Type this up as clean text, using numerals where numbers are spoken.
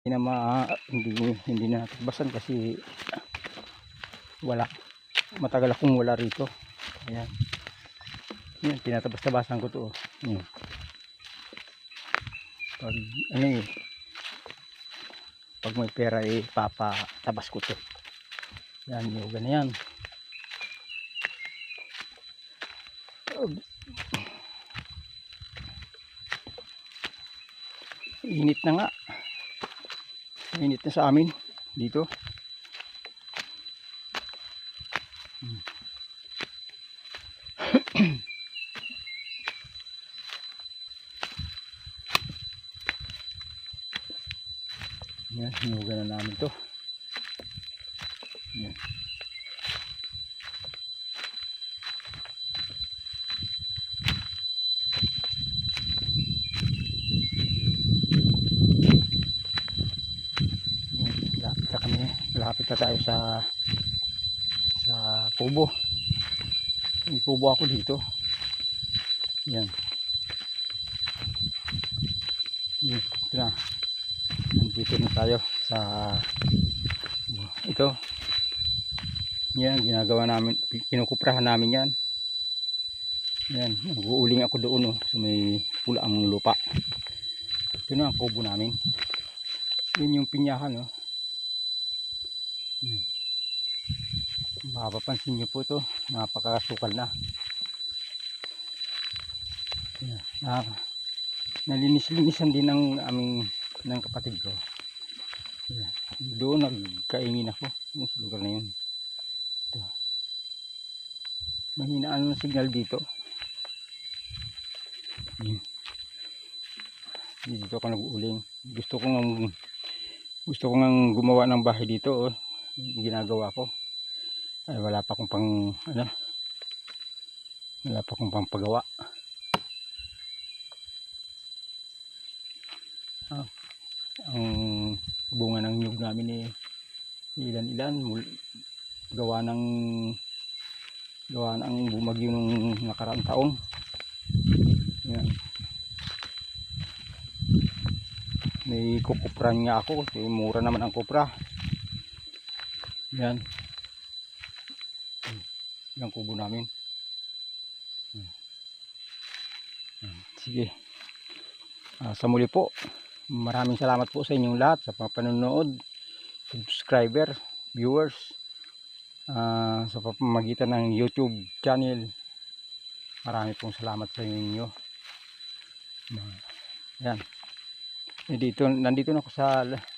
hindi na natakbasan kasi wala, matagal akong wala rito. Ayan, yan, tinatabas-tabasan ko to. Yan. Pag pag may pera papatabas ko to. Yan, yoga na yan. Init na nga, init na sa amin dito. Yan, hinuga na namin to. Yan. Lapit na tayo sa kubo. May kubo ako dito. Yan. Yan. Ito na. Nandito na tayo sa ito. Yan, ginagawa namin, kinukuprahan namin yan. Yan, mag-uuling ako doon sa may pulaang lupa. Ito na ang kubo namin. Yun yung pinyahan. Mapapansin nyo po ito, napakasukal na. Yan. Nalinis-linisan din ng kapatid ko. Yan. Doon nagkaingin ako sa lugar na yun. Ito. Mahinaan ng signal dito. Yan. Dito ako nag-uuling. Gusto ko ngang gumawa ng bahay dito. Ginagawa ko. Ay, wala pa akong pagawa. Ang bunga ng nyug namin ilan gawa ng bumagyo nung nakaraang taon. Yan. May kukupran nga ako kasi mura naman ang kupra. Yan. Yung kubo namin. Sige. Sa muli po, maraming salamat po sa inyong lahat sa panonood, subscriber, viewers, sa pamamagitan ng YouTube channel. Marami pong salamat sa inyo. Yan. Nandito na ako sa